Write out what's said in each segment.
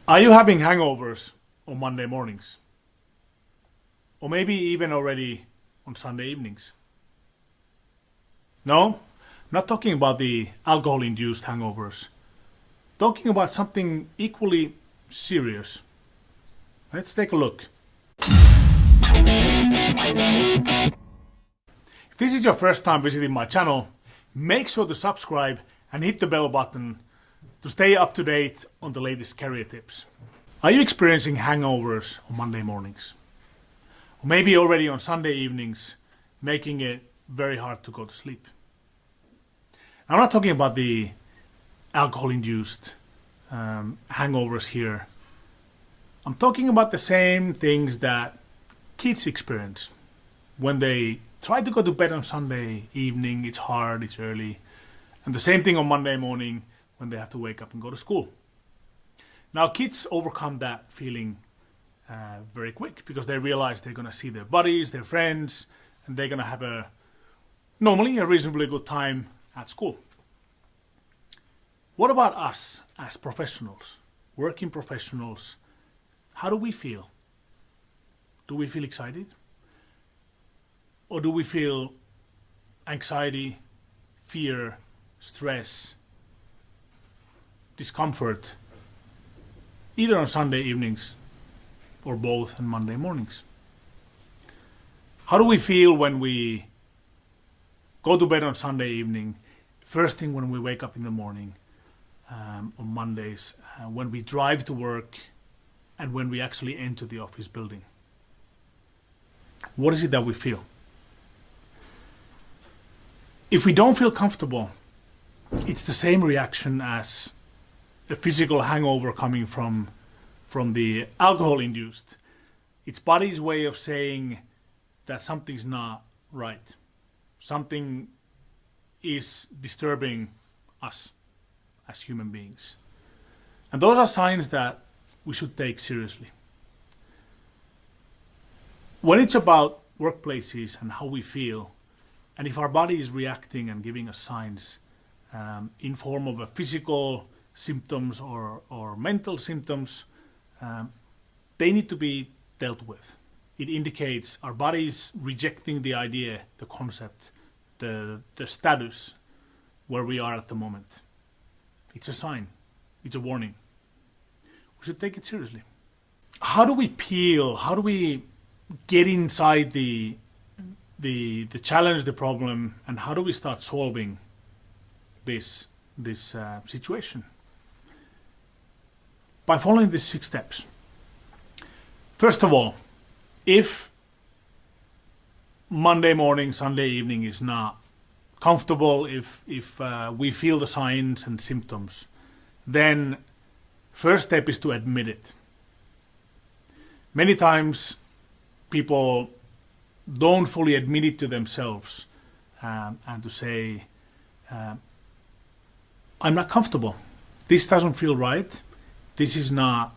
Are you having hangovers on Monday mornings? Or maybe even already on Sunday evenings? No, I'm not talking about the alcohol-induced hangovers. Talking about something equally serious. Let's take a look. If this is your first time visiting my channel, make sure to subscribe and hit the bell button to stay up to date on the latest career tips. Are you experiencing hangovers on Monday mornings? Or maybe already on Sunday evenings, making it very hard to go to sleep? I'm not talking about the alcohol-induced hangovers here. I'm talking about the same things that kids experience when they try to go to bed on Sunday evening. It's hard, it's early. And the same thing on Monday morning when they have to wake up and go to school. Now kids overcome that feeling very quick because they realize they're going to see their buddies, their friends, and they're going to have normally a reasonably good time at school. What about us as professionals, working professionals? How do we feel? Do we feel excited? Or do we feel anxiety, fear, stress, discomfort, either on Sunday evenings or both on Monday mornings? How do we feel when we go to bed on Sunday evening, first thing when we wake up in the morning on Mondays, when we drive to work, and when we actually enter the office building? What is it that we feel? If we don't feel comfortable, it's the same reaction as a physical hangover coming from the alcohol-induced. It's body's way of saying that something's not right. Something is disturbing us as human beings. And those are signs that we should take seriously. When it's about workplaces and how we feel, and if our body is reacting and giving us signs in form of a physical symptoms or mental symptoms, they need to be dealt with. It indicates our body is rejecting the idea, the concept, the status where we are at the moment. It's a sign. It's a warning. We should take it seriously. How do we peel? How do we get inside the challenge, the problem, and how do we start solving this situation? By following these 6 steps. First of all, if Monday morning, Sunday evening is not comfortable, if we feel the signs and symptoms, then first step is to admit it. Many times people don't fully admit it to themselves and to say, I'm not comfortable. This doesn't feel right. This is not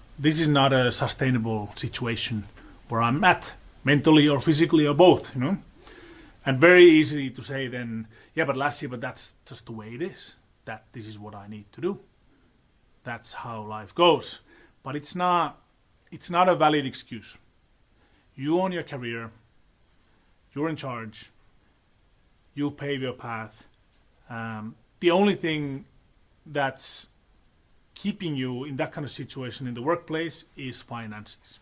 a sustainable situation where I'm at, mentally or physically or both, And very easy to say then, yeah, but Lassi, but that's just the way it is. That this is what I need to do. That's how life goes. But it's not a valid excuse. You own your career. You're in charge. You pave your path. The only thing that's keeping you in that kind of situation in the workplace is finances.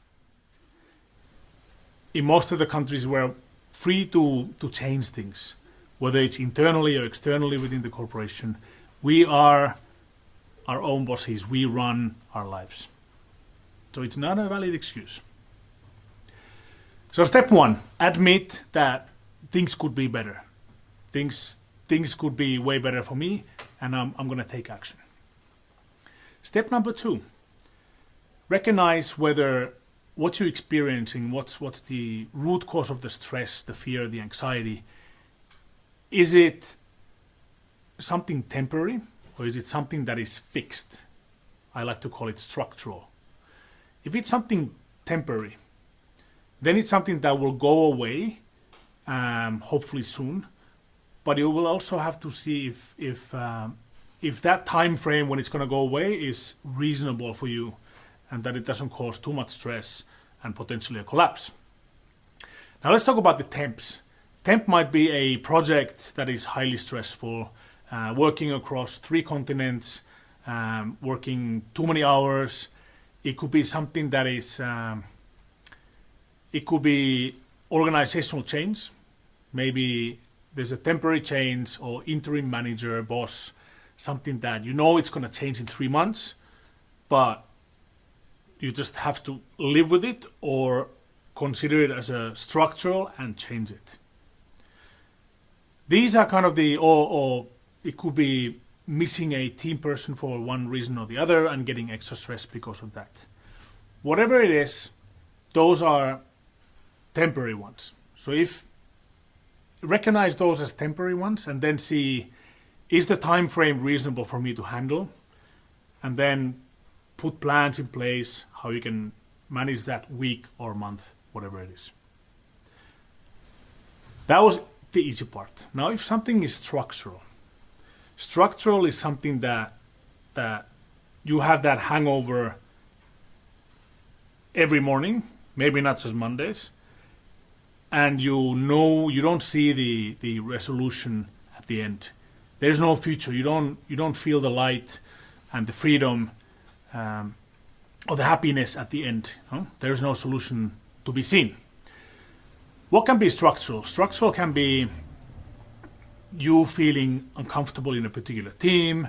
In most of the countries, we're free to change things, whether it's internally or externally within the corporation. We are our own bosses. We run our lives. So it's not a valid excuse. So step 1, admit that things could be better. Things could be way better for me, and I'm going to take action. Step number 2, recognize whether what you're experiencing, what's the root cause of the stress, the fear, the anxiety. Is it something temporary, or is it something that is fixed? I like to call it structural. If it's something temporary, then it's something that will go away, hopefully soon. But you will also have to see if that time frame when it's going to go away is reasonable for you, and that it doesn't cause too much stress and potentially a collapse. Now let's talk about the TEMPs. TEMP might be a project that is highly stressful, working across 3 continents, working too many hours. It could be something that is, it could be organizational change. Maybe there's a temporary change or interim manager, boss, something that you know it's going to change in 3 months, but you just have to live with it or consider it as a structural and change it. These are kind of the, or it could be missing a team person for one reason or the other and getting extra stress because of that. Whatever it is, those are temporary ones. So if recognize those as temporary ones and then see, is the time frame reasonable for me to handle? And then put plans in place how you can manage that week or month, whatever it is. That was the easy part. Now if something is structural is something that you have that hangover every morning, maybe not just Mondays, and you know you don't see the resolution at the end. There's no future. You don't feel the light and the freedom or the happiness at the end. There's no solution to be seen. What can be structural? Structural can be you feeling uncomfortable in a particular team.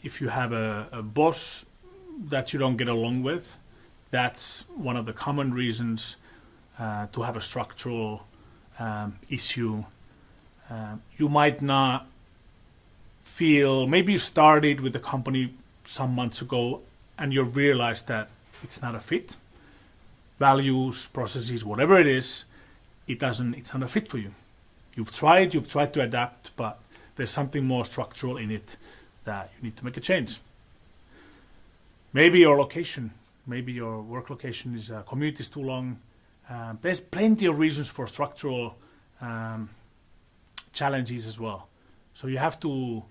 If you have a boss that you don't get along with, that's one of the common reasons to have a structural issue. You might not feel, maybe you started with the company some months ago and you realized that it's not a fit. Values, processes, whatever it is, it's not a fit for you. You've tried to adapt, but there's something more structural in it that you need to make a change. Maybe your location, maybe your work location is commute is too long. There's plenty of reasons for structural challenges as well. So you have to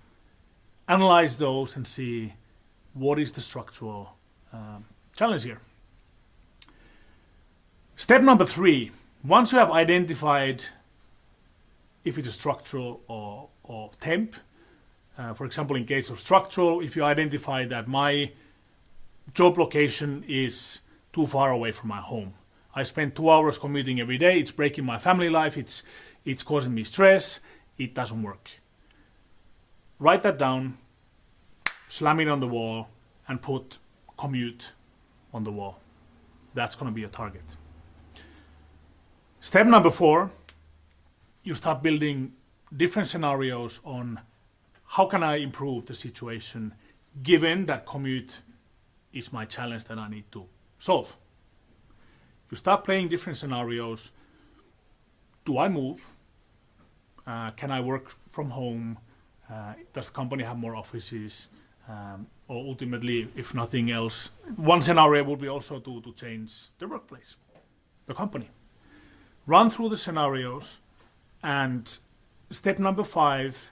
analyze those and see what is the structural challenge here. Step number 3, once you have identified if it is structural or temp, for example, in case of structural, if you identify that my job location is too far away from my home, I spend 2 hours commuting every day, it's breaking my family life, it's causing me stress, it doesn't work. Write that down, slam it on the wall, and put commute on the wall. That's going to be your target. Step number 4, you start building different scenarios on how can I improve the situation given that commute is my challenge that I need to solve. You start playing different scenarios. Do I move? Can I work from home? Does the company have more offices? Or ultimately, if nothing else, one scenario would be also to change the workplace, the company. Run through the scenarios, and step number 5,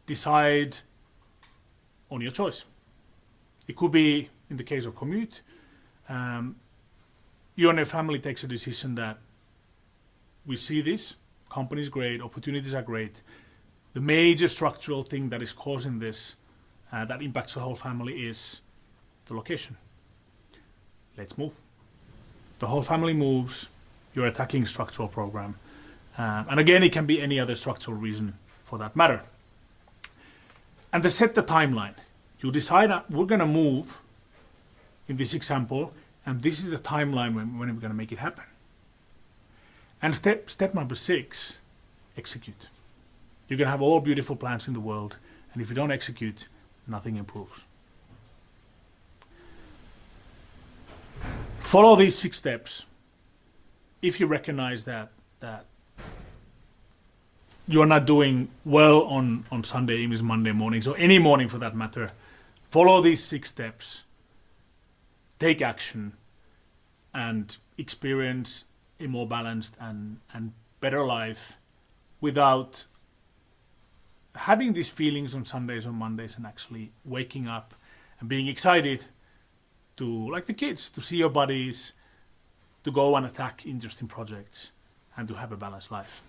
decide on your choice. It could be, in the case of commute, you and your family takes a decision that we see this, company is great, opportunities are great. The major structural thing that is causing this, that impacts the whole family, is the location. Let's move. The whole family moves, you're attacking structural program. And again, it can be any other structural reason for that matter. And to set the timeline, you decide we're going to move in this example, and this is the timeline when we're going to make it happen. And step number 6, execute. You can have all beautiful plans in the world, and if you don't execute, nothing improves. Follow these 6 steps. If you recognize that you're not doing well on Sunday evenings, Monday mornings, or any morning for that matter, follow these 6 steps. Take action and experience a more balanced and better life without having these feelings on Sundays or Mondays, and actually waking up and being excited to, like the kids, to see your buddies, to go and attack interesting projects, and to have a balanced life.